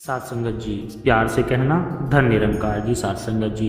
साथ संगत जी, प्यार से कहना धन निरंकार जी। साथ संगत जी,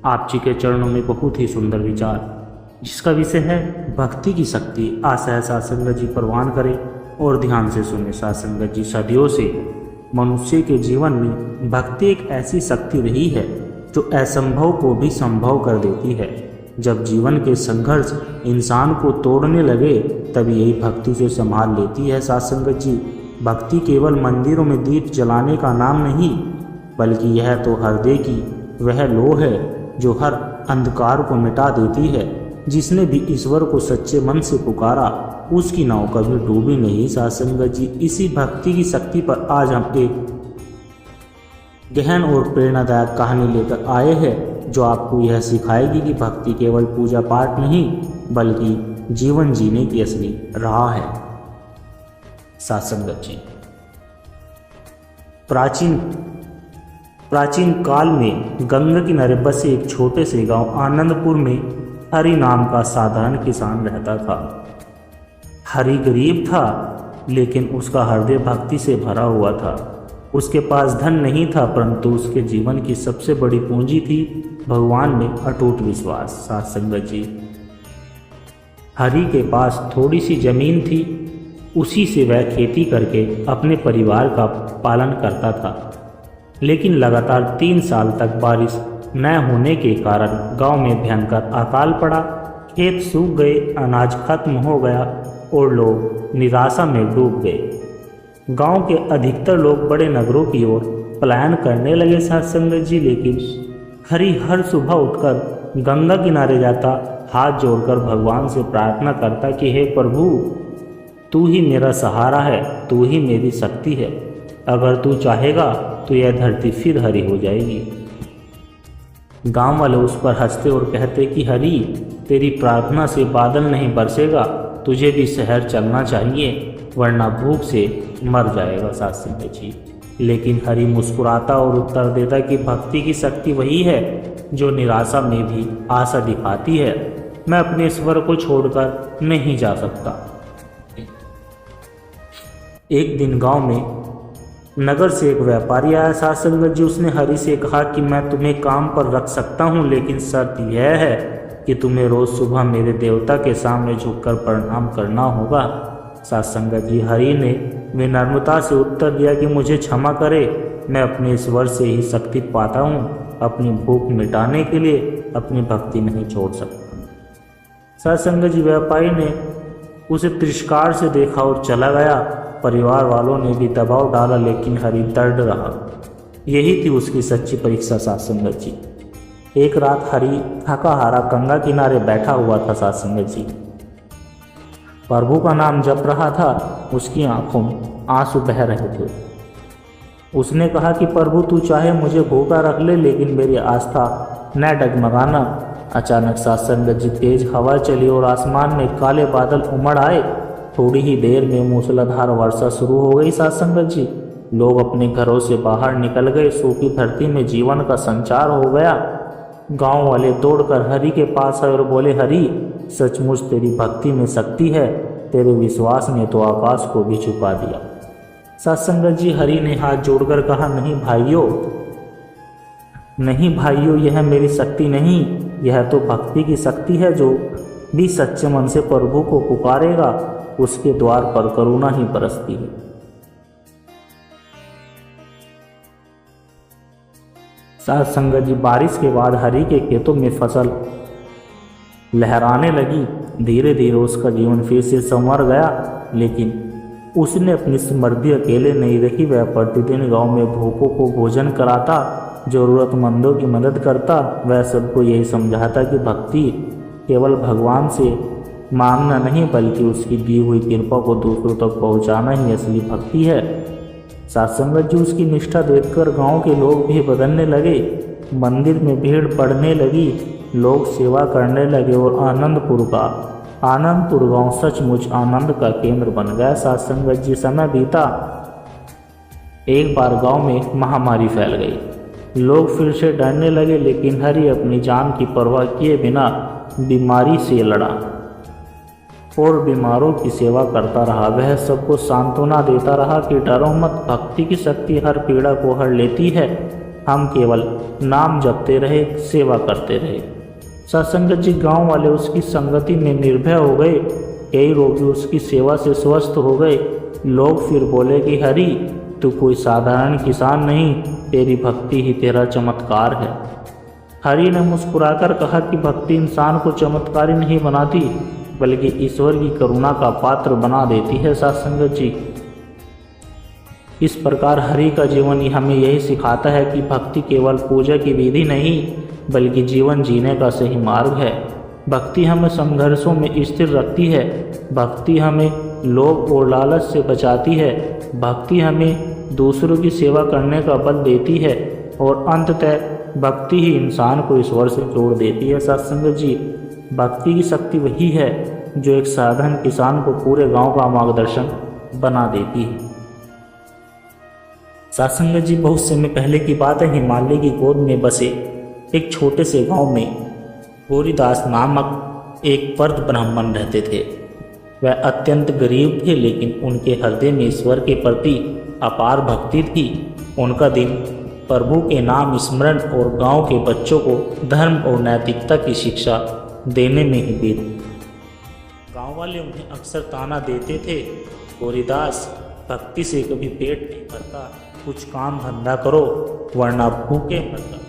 आप जी के चरणों में बहुत ही सुंदर विचार जिसका विषय है भक्ति की शक्ति। आशा है साथ संगत जी परवान करें और ध्यान से सुने। साथ संगत जी, सदियों से मनुष्य के जीवन में भक्ति एक ऐसी शक्ति रही है जो असंभव को भी संभव कर देती है। जब जीवन के संघर्ष इंसान को तोड़ने लगे तब यही भक्ति से संभाल लेती है। साथ संगत जी, भक्ति केवल मंदिरों में दीप जलाने का नाम नहीं, बल्कि यह तो हृदय की वह लो है जो हर अंधकार को मिटा देती है। जिसने भी ईश्वर को सच्चे मन से पुकारा उसकी नाव कभी डूबी नहीं। साथ संगत जी, इसी भक्ति की शक्ति पर आज हम एक गहन और प्रेरणादायक कहानी लेकर आए हैं जो आपको यह सिखाएगी कि भक्ति केवल पूजा पाठ नहीं बल्कि जीवन जीने की असली राह है। साथ संगत जी, प्राचीन काल में गंगा किनारे बसे एक छोटे से गांव आनंदपुर में हरि नाम का साधारण किसान रहता था। हरि गरीब था लेकिन उसका हृदय भक्ति से भरा हुआ था। उसके पास धन नहीं था परंतु उसके जीवन की सबसे बड़ी पूंजी थी भगवान में अटूट विश्वास। साथ संगत जी, हरि के पास थोड़ी सी जमीन थी, उसी से वह खेती करके अपने परिवार का पालन करता था। लेकिन लगातार 3 साल तक बारिश न होने के कारण गांव में भयंकर अकाल पड़ा। खेत सूख गए, अनाज खत्म हो गया और लोग निराशा में डूब गए। गांव के अधिकतर लोग बड़े नगरों की ओर पलायन करने लगे। साथ संगत जी, लेकिन हरि हर सुबह उठकर गंगा किनारे जाता, हाथ जोड़कर भगवान से प्रार्थना करता कि हे प्रभु, तू ही मेरा सहारा है, तू ही मेरी शक्ति है। अगर तू चाहेगा तो यह धरती फिर हरी हो जाएगी। गांव वाले उस पर हंसते और कहते कि हरि, तेरी प्रार्थना से बादल नहीं बरसेगा, तुझे भी शहर चलना चाहिए वरना भूख से मर जाएगा। साथ संगत जी, लेकिन हरि मुस्कुराता और उत्तर देता कि भक्ति की शक्ति वही है जो निराशा में भी आशा दिखाती है। मैं अपने ईश्वर को छोड़कर नहीं जा सकता। एक दिन गांव में नगर से एक व्यापारी आया। साथ संगत जी, उसने हरि से कहा कि मैं तुम्हें काम पर रख सकता हूं, लेकिन शर्त यह है कि तुम्हें रोज सुबह मेरे देवता के सामने झुककर प्रणाम करना होगा। साथ संगत जी, हरि ने विनम्रता से उत्तर दिया कि मुझे क्षमा करे, मैं अपने ईश्वर से ही शक्ति पाता हूँ। अपनी भूख मिटाने के लिए अपनी भक्ति नहीं छोड़ सकता। साथ संगत जी, व्यापारी ने उसे तिरस्कार से देखा और चला गया। परिवार वालों ने भी दबाव डाला लेकिन हरि दृढ़ रहा। यही थी उसकी सच्ची परीक्षा। साथ संगत जी, एक रात हरि थका हारा गंगा किनारे बैठा हुआ था। साथ संगत जी, प्रभु का नाम जप रहा था, उसकी आंखों में आंसू बह रहे थे। उसने कहा कि प्रभु, तू चाहे मुझे भूखा रख ले लेकिन मेरी आस्था न डगमगाना। अचानक साथ संगत जी, तेज हवा चली और आसमान में काले बादल उमड़ आए। थोड़ी ही देर में मूसलाधार वर्षा शुरू हो गई। साथ संगत जी, लोग अपने घरों से बाहर निकल गए। सूखी धरती में जीवन का संचार हो गया। गांव वाले दौड़कर हरि के पास आए और बोले, हरि, सचमुच तेरी भक्ति में शक्ति है, तेरे विश्वास ने तो आकाश को भी झुका दिया। साथ संगत जी, हरि ने हाथ जोड़कर कहा, नहीं भाइयों, यह मेरी शक्ति नहीं, यह तो भक्ति की शक्ति है। जो भी सच्चे मन से प्रभु को पुकारेगा उसके द्वार पर करुणा ही बरसती है। साथ संगत जी, बारिश के बाद हरि के खेतों में फसल लहराने लगी। धीरे धीरे उसका जीवन फिर से संवर गया, लेकिन उसने अपनी समृद्धि अकेले नहीं रखी। वह प्रतिदिन गांव में भूखों को भोजन कराता, जरूरतमंदों की मदद करता। वह सबको यही समझाता कि भक्ति केवल भगवान से मांगना नहीं बल्कि उसकी दी हुई कृपा को दूसरों तक पहुंचाना ही असली भक्ति है। साथ संगत जी, उसकी निष्ठा देखकर गांव के लोग भी बदलने लगे। मंदिर में भीड़ बढ़ने लगी, लोग सेवा करने लगे और आनंदपुर गांव सचमुच आनंद का केंद्र बन गया। साथ संगत जी, समय बीता। एक बार गांव में महामारी फैल गई। लोग फिर से डरने लगे लेकिन हरि अपनी जान की परवाह किए बिना बीमारी से लड़ा। और बीमारों की सेवा करता रहा। वह सबको सांत्वना देता रहा कि डरो मत, भक्ति की शक्ति हर पीड़ा को हर लेती है। हम केवल नाम जपते रहे, सेवा करते रहे। सत्संगत जी, गांव वाले उसकी संगति में निर्भय हो गए। कई रोगी उसकी सेवा से स्वस्थ हो गए। लोग फिर बोले कि हरि, तू कोई साधारण किसान नहीं, तेरी भक्ति ही तेरा चमत्कार है। हरि ने मुस्कुराकर कहा कि भक्ति इंसान को चमत्कारी नहीं बनाती, बल्कि ईश्वर की करुणा का पात्र बना देती है। सत्संगत जी, इस प्रकार हरि का जीवन ही हमें यही सिखाता है कि भक्ति केवल पूजा की विधि नहीं, बल्कि जीवन जीने का सही मार्ग है। भक्ति हमें संघर्षों में स्थिर रखती है। भक्ति हमें लोभ और लालच से बचाती है। भक्ति हमें दूसरों की सेवा करने का बल देती है और अंततः भक्ति ही इंसान को ईश्वर से जोड़ देती है। सत्संगत जी, भक्ति की शक्ति वही है जो एक साधारण किसान को पूरे गांव का मार्गदर्शन बना देती है। सत्संगत जी, बहुत समय पहले की बात है। हिमालय की गोद में बसे एक छोटे से गांव में गौरीदास नामक एक पर्द ब्राह्मण रहते थे। वह अत्यंत गरीब थे, लेकिन उनके हृदय में ईश्वर के प्रति अपार भक्ति थी। उनका दिन प्रभु के नाम स्मरण और गांव के बच्चों को धर्म और नैतिकता की शिक्षा देने में ही बीत। गांव वाले उन्हें अक्सर ताना देते थे, गौरीदास, भक्ति से कभी पेट नहीं भरता, कुछ काम धंधा करो वरना भूखे मरना।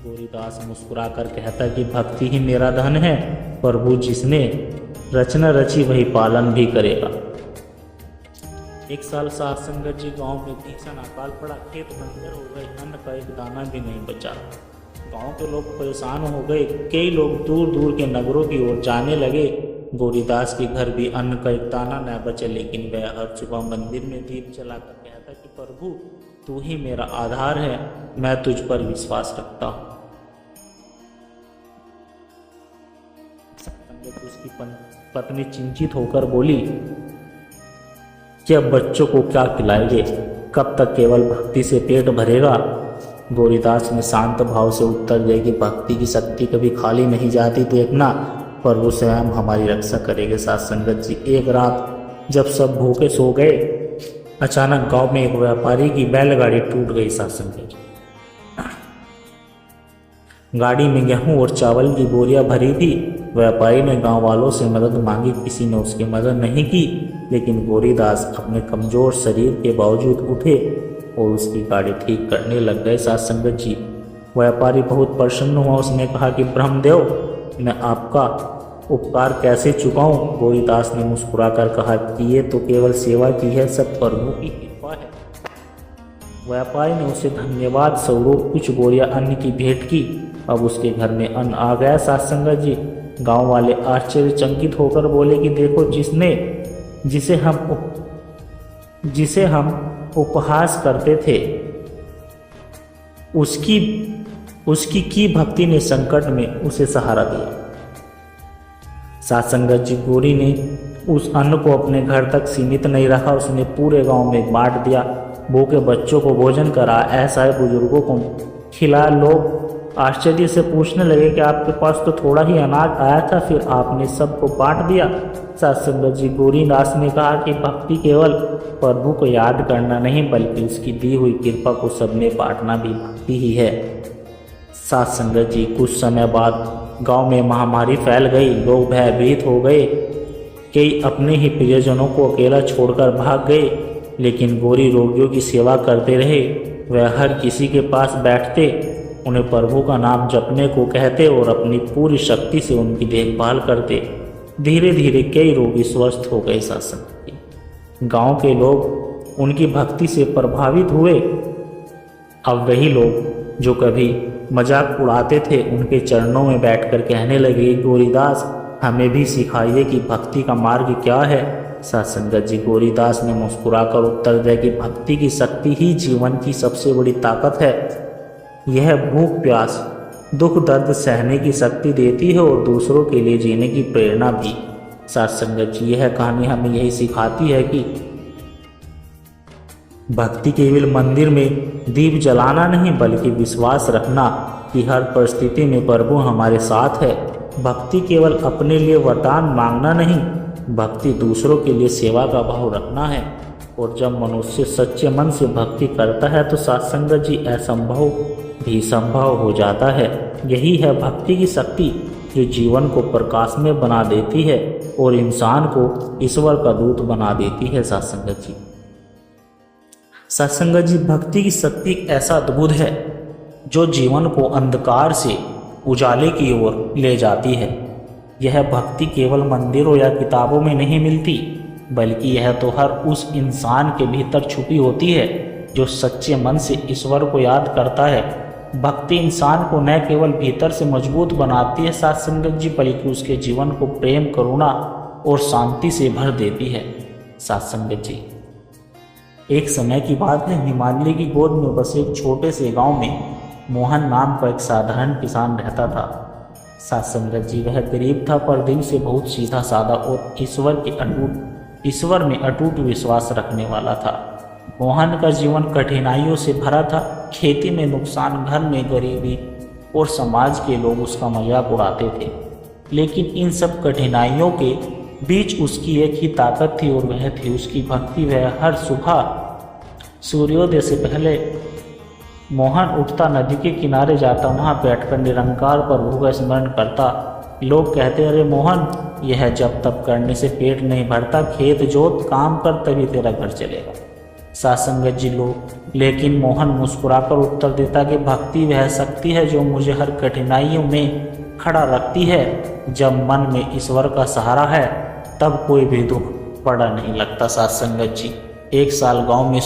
गौरीदास मुस्कुराकर कहता कि भक्ति ही मेरा धन है, प्रभु जिसने रचना रची वही पालन भी करेगा। एक साल सत्संगत जी, गांव में भीषण अकाल पड़ा। खेत बंजर हो गए, अन्न का एक दाना भी नहीं बचा। गांव के लोग परेशान हो गए। कई लोग दूर दूर के नगरों की ओर जाने लगे। गौरीदास के घर भी अन्न का एक दाना न बचे, लेकिन वह हर सुबह मंदिर में दीप जलाकर कहता कि प्रभु, तू ही मेरा आधार है, मैं तुझ पर विश्वास रखता हूँ। उसकी पत्नी चिंतित होकर बोली कि अब बच्चों को क्या खिलाएंगे, कब तक केवल भक्ति से पेट भरेगा। गौरीदास ने शांत भाव से उत्तर दिया कि भक्ति की शक्ति कभी खाली नहीं जाती, देखना प्रभु स्वयं हमारी रक्षा करेंगे। सत्संगत जी, एक रात जब सब भूखे सो गए, अचानक गांव में एक व्यापारी की बैलगाड़ी टूट गई। सत्संगत जी, गाड़ी में गेहूं और चावल की बोरियां भरी थी। व्यापारी ने गांव वालों से मदद मांगी, किसी ने उसकी मदद नहीं की, लेकिन गौरीदास अपने कमजोर शरीर के बावजूद उठे और उसकी गाड़ी ठीक करने लग गए। सत्संगत जी, व्यापारी बहुत प्रसन्न हुआ। उसने कहा कि ब्रह्मदेव, मैं आपका उपकार कैसे चुकाऊं। गौरीदास ने मुस्कुराकर कहा कि ये तो केवल सेवा की है, सब प्रभु की कृपा है। व्यापारी ने उसे धन्यवाद स्वरूप कुछ बोरियां अन्न की भेंट की। अब उसके घर में अन्न आ गया। सत्संगत जी, गांव वाले आश्चर्यचकित होकर बोले कि देखो, जिसे हम उपहास करते थे, उसकी की भक्ति ने संकट में उसे सहारा दिया। सत्संगत जी, गौरी ने उस अन्न को अपने घर तक सीमित नहीं रखा, उसने पूरे गांव में बांट दिया। भूखे बच्चों को भोजन करा, असहाय बुजुर्गों को खिलाया। लोग आश्चर्य से पूछने लगे कि आपके पास तो थोड़ा ही अनाज आया था, फिर आपने सबको बांट दिया। सत्संगत जी, गौरीदास ने कहा कि भक्ति केवल प्रभु को याद करना नहीं, बल्कि उसकी दी हुई कृपा को सब में बांटना भी भक्ति ही है। सत्संगत जी, कुछ समय बाद गांव में महामारी फैल गई। लोग भयभीत हो गए। कई अपने ही प्रियजनों को अकेला छोड़कर भाग गए, लेकिन गौरी रोगियों की सेवा करते रहे। वह हर किसी के पास बैठते, उन्हें प्रभु का नाम जपने को कहते और अपनी पूरी शक्ति से उनकी देखभाल करते। धीरे धीरे कई रोगी स्वस्थ हो गए। सत्संग गांव के लोग उनकी भक्ति से प्रभावित हुए। अब वही लोग जो कभी मजाक उड़ाते थे, उनके चरणों में बैठकर कहने लगे, गौरीदास, हमें भी सिखाइए कि भक्ति का मार्ग क्या है। सत्संगत जी, गौरीदास ने मुस्कुराकर उत्तर दिया कि भक्ति की शक्ति ही जीवन की सबसे बड़ी ताकत है। यह भूख प्यास दुख दर्द सहने की शक्ति देती है और दूसरों के लिए जीने की प्रेरणा भी। सत्संगत जी, यह कहानी हमें यही सिखाती है कि भक्ति केवल मंदिर में दीप जलाना नहीं, बल्कि विश्वास रखना कि हर परिस्थिति में प्रभु हमारे साथ है। भक्ति केवल अपने लिए वरदान मांगना नहीं, भक्ति दूसरों के लिए सेवा का भाव रखना है। और जब मनुष्य सच्चे मन से भक्ति करता है तो सत्संगत जी असंभव भी संभव हो जाता है। यही है भक्ति की शक्ति जो जीवन को प्रकाशमय बना देती है और इंसान को ईश्वर का दूत बना देती है। सत्संगत जी, सत्संगत जी, भक्ति की शक्ति ऐसा अद्भुत है जो जीवन को अंधकार से उजाले की ओर ले जाती है। यह भक्ति केवल मंदिरों या किताबों में नहीं मिलती, बल्कि यह तो हर उस इंसान के भीतर छुपी होती है जो सच्चे मन से ईश्वर को याद करता है। भक्ति इंसान को न केवल भीतर से मजबूत बनाती है सत्संगत जी, बल्कि उसके जीवन को प्रेम, करुणा और शांति से भर देती है। सत्संगत जी, एक समय की बात है, हिमालय की गोद में बसे एक छोटे से गांव में मोहन नाम का एक साधारण किसान रहता था। सत्संगत जी, वह गरीब था पर दिल से बहुत सीधा साधा और ईश्वर में अटूट विश्वास रखने वाला था। मोहन का जीवन कठिनाइयों से भरा था। खेती में नुकसान, घर में गरीबी और समाज के लोग उसका मजाक उड़ाते थे। लेकिन इन सब कठिनाइयों के बीच उसकी एक ही ताकत थी और वह थी उसकी भक्ति। वह हर सुबह सूर्योदय से पहले मोहन उठता, नदी के किनारे जाता, वहाँ बैठकर निरंकार प्रभु का स्मरण करता। लोग कहते, अरे मोहन, यह जब तब करने से पेट नहीं भरता, खेत जोत, काम कर, तभी तेरा घर चलेगा। सत्संगत जी, लोग लेकिन मोहन मुस्कुराकर उत्तर देता कि भक्ति वह शक्ति है जो मुझे हर कठिनाइयों में खड़ा रखती है। जब मन में ईश्वर का सहारा है तब कोई भी दुख बड़ा नहीं लगता। सत्संगत जी, एक साल गांव में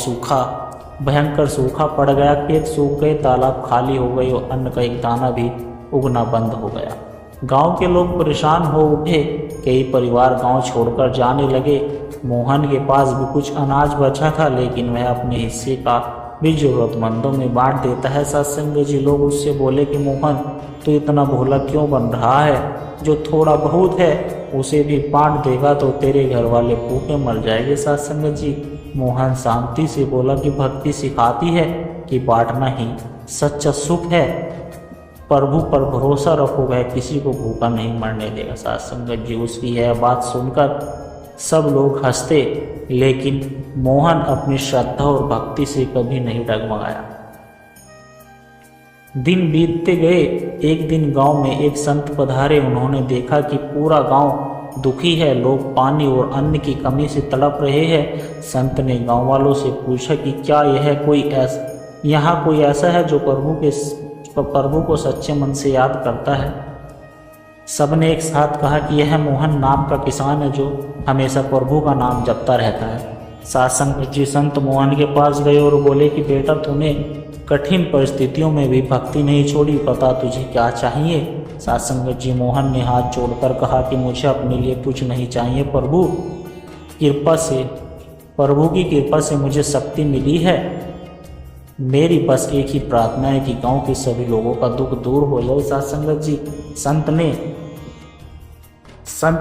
भयंकर सूखा पड़ गया। खेत सूख गए, तालाब खाली हो गए और अन्न का एक दाना भी उगना बंद हो गया। गांव के लोग परेशान हो उठे। कई परिवार गांव छोड़कर जाने लगे। मोहन के पास भी कुछ अनाज बचा था, लेकिन वह अपने हिस्से का भी जरूरतमंदों में बांट देता है। सत्संग जी, लोग उससे बोले कि मोहन, तो इतना भोला क्यों बन रहा है? जो थोड़ा बहुत है उसे भी बांट देगा तो तेरे घर वाले भूखे मर जाएंगे। सत्संग जी, मोहन शांति से बोला कि भक्ति सिखाती है कि बांटना ही सच्चा सुख है। प्रभु पर भरोसा रखो, वह किसी को भूखा नहीं मरने देगा। सत्संग जी, उसकी यह बात सुनकर सब लोग हंसते, लेकिन मोहन अपनी श्रद्धा और भक्ति से कभी नहीं डगमगाया। दिन बीतते गए। एक दिन गांव में एक संत पधारे। उन्होंने देखा कि पूरा गांव दुखी है, लोग पानी और अन्न की कमी से तड़प रहे हैं। संत ने गांव वालों से पूछा कि क्या यहाँ कोई ऐसा है जो प्रभु को सच्चे मन से याद करता है? सबने एक साथ कहा कि यह मोहन नाम का किसान है जो हमेशा प्रभु का नाम जपता रहता है। सत्संग जी, संत मोहन के पास गए और बोले कि बेटा, तूने कठिन परिस्थितियों में भी भक्ति नहीं छोड़ी, पता तुझे क्या चाहिए? सत्संग जी, मोहन ने हाथ जोड़कर कहा कि मुझे अपने लिए कुछ नहीं चाहिए, प्रभु की कृपा से मुझे शक्ति मिली है। मेरी बस एक ही प्रार्थना है कि गांव के सभी लोगों का दुख दूर हो जाए। सत्संग जी, संत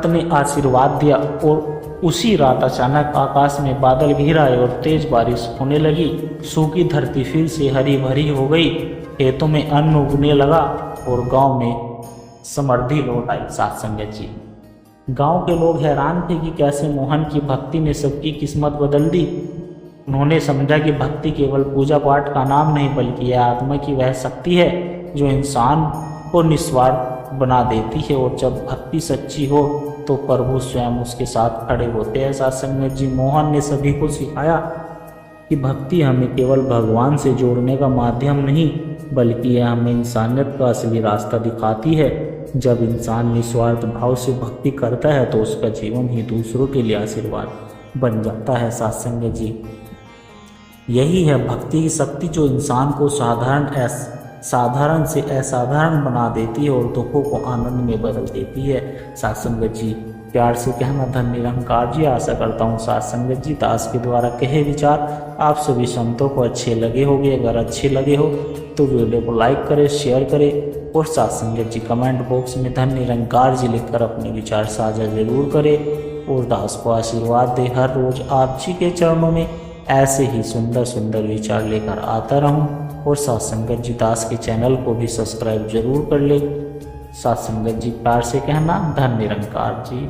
ने आशीर्वाद दिया और उसी रात अचानक आकाश में बादल घिर आए और तेज बारिश होने लगी। सूखी धरती फिर से हरी भरी हो गई, खेतों में अन्न उगने लगा और गांव में समृद्धि लौट आई। सत्संग जी, गांव के लोग हैरान थे कि कैसे मोहन की भक्ति ने सबकी किस्मत बदल दी। उन्होंने समझा कि भक्ति केवल पूजा पाठ का नाम नहीं, बल्कि यह आत्मा की वह शक्ति है जो इंसान को निस्वार्थ बना देती है। और जब भक्ति सच्ची हो तो प्रभु स्वयं उसके साथ खड़े होते हैं। सत्संग जी, मोहन ने सभी को सिखाया कि भक्ति हमें केवल भगवान से जोड़ने का माध्यम नहीं, बल्कि यह हमें इंसानियत का असली रास्ता दिखाती है। जब इंसान निस्वार्थ भाव से भक्ति करता है तो उसका जीवन ही दूसरों के लिए आशीर्वाद बन जाता है। सत्संग जी, यही है भक्ति की शक्ति जो इंसान को साधारण से असाधारण बना देती है और दुखों को आनंद में बदल देती है। सत्संगत जी, प्यार से कहना धन निरंकार जी। आशा करता हूँ सत्संगत जी दास के द्वारा कहे विचार आप सभी संतों को अच्छे लगे होंगे। अगर अच्छे लगे हो तो वीडियो को लाइक करें, शेयर करें और सत्संगत जी कमेंट बॉक्स में धन निरंकार जी लिखकर अपने विचार साझा जरूर करें और दास को आशीर्वाद दे। हर रोज आप जी के चरणों में ऐसे ही सुंदर सुंदर विचार लेकर आता रहूं और सत्संगत जी दास के चैनल को भी सब्सक्राइब जरूर कर ले। साथ संगत जी, प्यार से कहना धन निरंकार जी।